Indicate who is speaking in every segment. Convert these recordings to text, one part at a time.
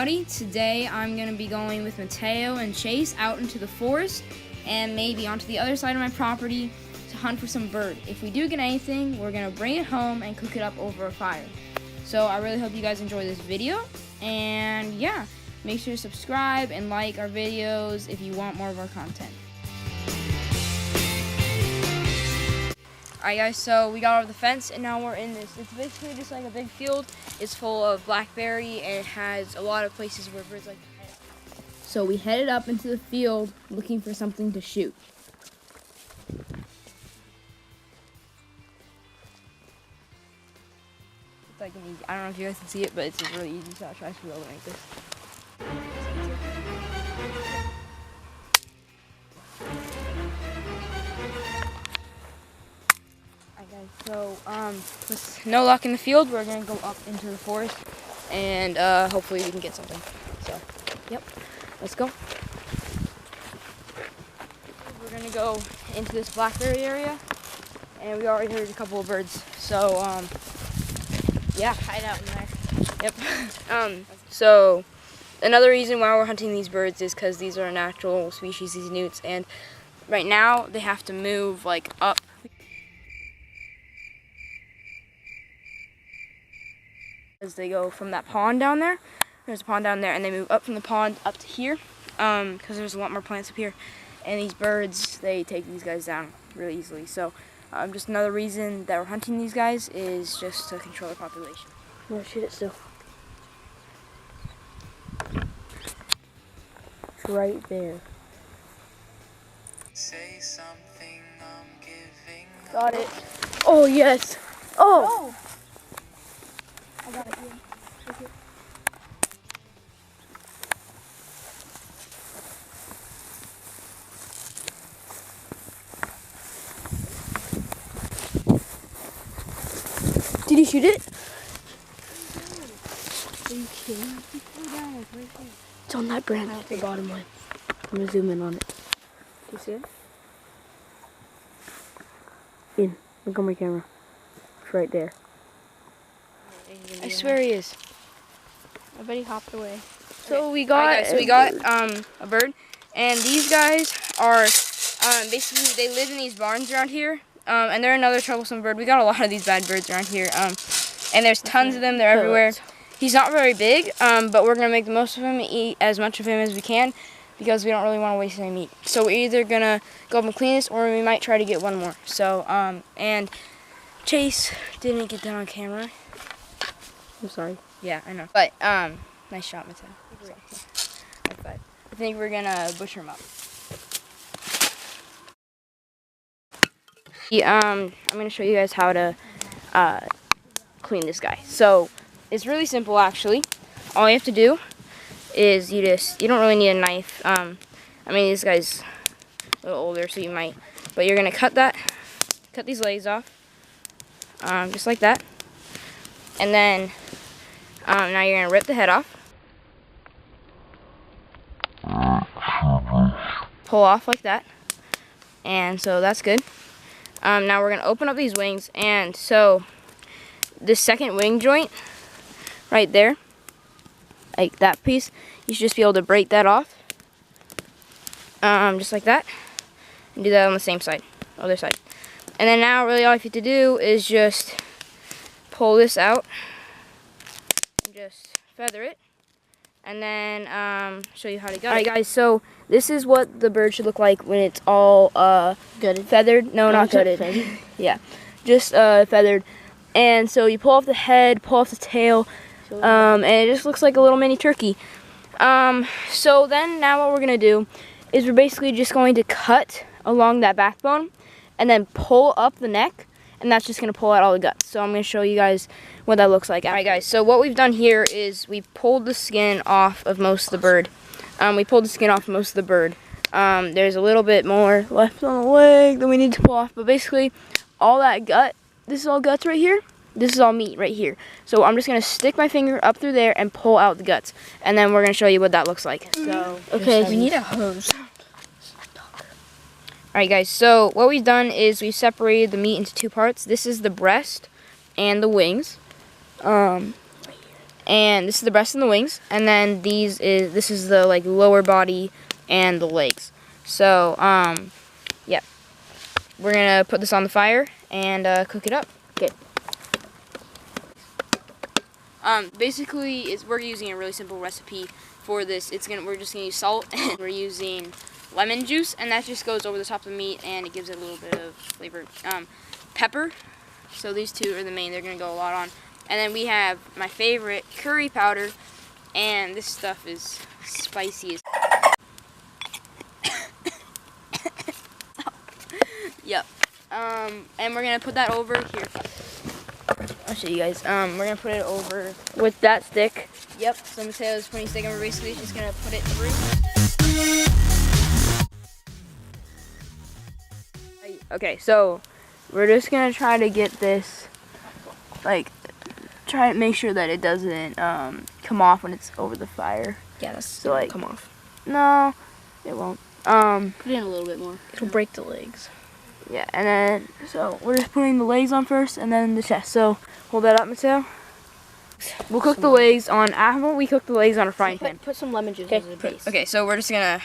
Speaker 1: everybody. Today I'm going to be going with Mateo and Chase out into the forest and maybe onto the other side of my property to hunt for some bird. If we do get anything, we're going to bring it home and cook it up over a fire. So I really hope you guys enjoy this video, and yeah, make sure to subscribe and like our videos if you want more of our content. Alright guys, so we got over the fence and now we're in this. It's basically just like a big field. It's full of blackberry and it has a lot of places where birds like to hide. So we headed up into the field looking for something to shoot. It's like an easy, I don't know if you guys can see it, but it's a really easy shot. Try to be able to make this. So, with no luck in the field, we're gonna go up into the forest, and hopefully we can get something. So, yep, let's go. We're gonna go into this blackberry area, and we already heard a couple of birds. So, yeah, hide out in there. Yep. So another reason why we're hunting these birds is because these are a natural species, these newts, and right now they have to move like up. As they go from that pond down there, there's a pond down there, and they move up from the pond up to here, because there's a lot more plants up here, and these birds, they take these guys down really easily. So just another reason that we're hunting these guys is just to control their population.
Speaker 2: No, shoot it still. It's right there.
Speaker 3: Say something, I'm giving.
Speaker 2: Got it. Oh yes. Oh.
Speaker 1: I got it here. Take it.
Speaker 2: Did you shoot it?
Speaker 1: Are you kidding?
Speaker 2: It's on that branch, the bottom one. I'm gonna zoom in on it. Do you see it? Look on my camera. It's right there.
Speaker 1: I swear he is. I bet he hopped away.
Speaker 2: So we got,
Speaker 1: a bird, and these guys are basically they live in these barns around here, and they're another troublesome bird. We got a lot of these bad birds around here, and there's tons of them. They're everywhere. He's not very big, but we're gonna make the most of him, eat as much of him as we can, because we don't really want to waste any meat. So we're either gonna go up and clean this, or we might try to get one more. So and Chase didn't get that on camera.
Speaker 2: I'm sorry.
Speaker 1: Yeah, I know. But, nice shot, Mateo. So, I think we're gonna butcher him up. I'm gonna show you guys how to, clean this guy. So, it's really simple, actually. All you have to do is you don't really need a knife. I mean, this guy's a little older, so you might, but you're gonna cut these legs off, just like that. And then, now you're going to rip the head off. Pull off like that. And so that's good. Now we're going to open up these wings. And so this second wing joint right there, like that piece, you should just be able to break that off. Just like that. And do that on the same side, other side. And then now really all you have to do is just pull this out. Just feather it, and then show you how to gut it. Alright guys, so this is what the bird should look like when it's all
Speaker 2: Gutted.
Speaker 1: feathered. No, not gutted. Yeah, just feathered. And so you pull off the head, pull off the tail, and it just looks like a little mini turkey. So then now what we're gonna do is we're basically just going to cut along that backbone and then pull up the neck, and that's just going to pull out all the guts. So I'm going to show you guys what that looks like. Alright guys, so what we've done here is we've pulled the skin off of most of the bird. There's a little bit more left on the leg that we need to pull off, but basically all that gut, this is all guts right here, this is all meat right here. So I'm just going to stick my finger up through there and pull out the guts, and then we're going to show you what that looks like. So,
Speaker 2: okay,
Speaker 1: we need a hose. Alright guys, so what we've done is we've separated the meat into two parts. This is the breast and the wings. and this is the breast and the wings, and then this is the like lower body and the legs. So yeah, we're gonna put this on the fire and cook it up. Okay. Basically, we're using a really simple recipe for this. We're just gonna use salt, and we're using lemon juice, and that just goes over the top of the meat, and it gives it a little bit of flavor. Pepper. So these two are the main. They're gonna go a lot on. And then we have my favorite, curry powder, and this stuff is spicy as. Yep. And we're gonna put that over here. I'll show you guys. We're gonna put it over with that stick. Yep. So Mateo's putting stick, and we're basically just gonna put it through. Okay, so we're just gonna try to get this, like, try to make sure that it doesn't come off when it's over the fire.
Speaker 2: Yeah, that's
Speaker 1: So like,
Speaker 2: come off.
Speaker 1: no, it won't.
Speaker 2: Put in a little bit more. It'll break the legs.
Speaker 1: Yeah, and then so we're just putting the legs on first, and then the chest. So hold that up, Mateo. We'll cook the legs on. How we cook the legs on a frying pan?
Speaker 2: Put some lemon juice as a base.
Speaker 1: Okay, so we're just gonna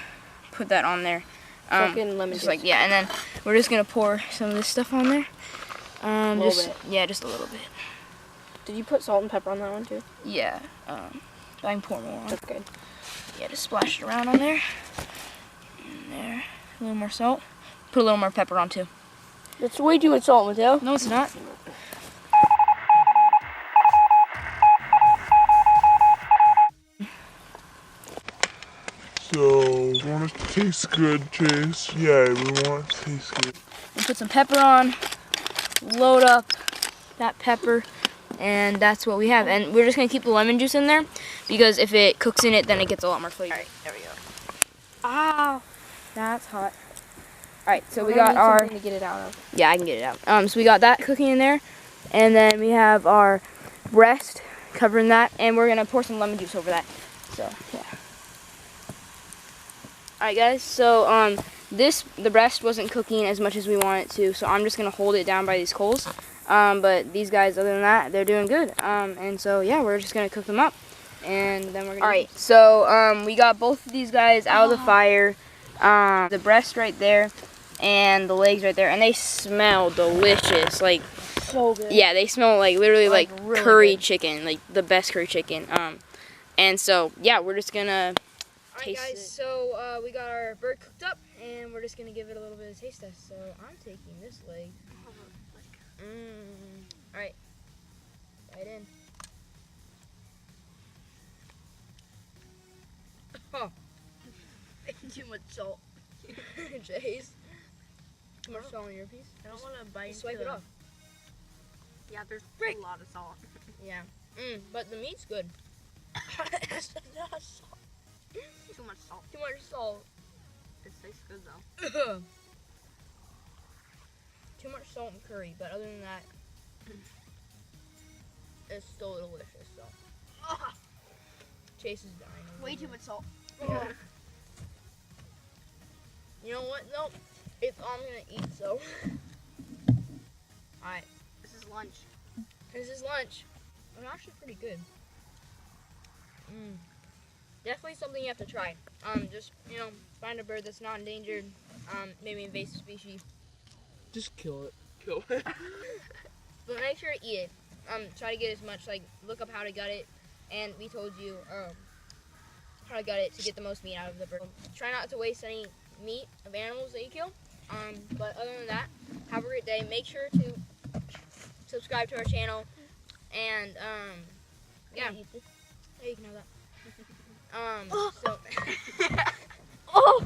Speaker 1: put that on there.
Speaker 2: Fucking lemon
Speaker 1: just
Speaker 2: juice.
Speaker 1: like, yeah, and then we're just gonna pour some of this stuff on there.
Speaker 2: A little bit.
Speaker 1: Yeah, just a little bit.
Speaker 2: Did you put salt and pepper on that one too?
Speaker 1: Yeah. I can pour more on.
Speaker 2: That's good.
Speaker 1: Yeah, just splash it around on there. And there. A little more salt. Put a little more pepper on too.
Speaker 2: That's way too much salt, Mateo.
Speaker 1: No, it's not.
Speaker 4: So, we want it to taste good, Chase. Yeah, we want it to taste good.
Speaker 1: We'll put some pepper on. Load up that pepper. And that's what we have. And we're just going to keep the lemon juice in there, because if it cooks in it, then it gets a lot more flavor. Alright, there we go. Ow! That's hot. Alright, so we got our...
Speaker 2: to get it out of.
Speaker 1: Yeah, I can get it out. So we got that cooking in there. And then we have our breast covering that. And we're going to pour some lemon juice over that. So, yeah. Alright guys, so the breast wasn't cooking as much as we want it to. So I'm just going to hold it down by these coals. But these guys, other than that, they're doing good. And so, yeah, we're just going to cook them up. And then we're going to... Alright, so we got both of these guys out of the fire. The breast right there and the legs right there. And they smell delicious. Like,
Speaker 2: So good.
Speaker 1: yeah, they smell like literally like
Speaker 2: really
Speaker 1: curry
Speaker 2: good.
Speaker 1: chicken. Like the best curry chicken. And so, yeah, we're just going to taste it. Alright guys, so we got our bird cooked up. And we're just going to give it a little bit of taste test. So I'm taking this leg. Alright. Right in. Oh.
Speaker 2: Too much salt.
Speaker 1: Jace. Too much salt on your piece.
Speaker 2: I don't want to bite.
Speaker 1: Just wipe it off.
Speaker 2: Yeah, there's
Speaker 1: Frick.
Speaker 2: a lot of salt.
Speaker 1: Yeah. But the meat's good.
Speaker 2: It's not salt. Too much salt.
Speaker 1: Too much salt.
Speaker 2: It tastes good though.
Speaker 1: Too much salt and curry, but other than that, it's still delicious. So, Chase is dying.
Speaker 2: Way too much salt.
Speaker 1: Yeah. You know what? Nope. It's all I'm gonna eat. So, alright.
Speaker 2: This is lunch.
Speaker 1: This is lunch. It's actually pretty good. Definitely something you have to try. Just find a bird that's not endangered. Maybe invasive species.
Speaker 4: Just kill it.
Speaker 1: But make sure to eat it. Try to get as much, like, look up how to gut it, and we told you how to gut it to get the most meat out of the bird. Try not to waste any meat of animals that you kill. But other than that, have a great day. Make sure to subscribe to our channel, and yeah, you can have that. So.
Speaker 2: Oh.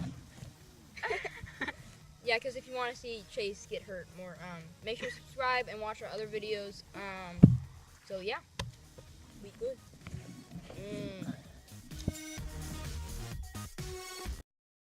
Speaker 1: Yeah, because if you want to see Chase get hurt more, make sure to subscribe and watch our other videos. So yeah, be good.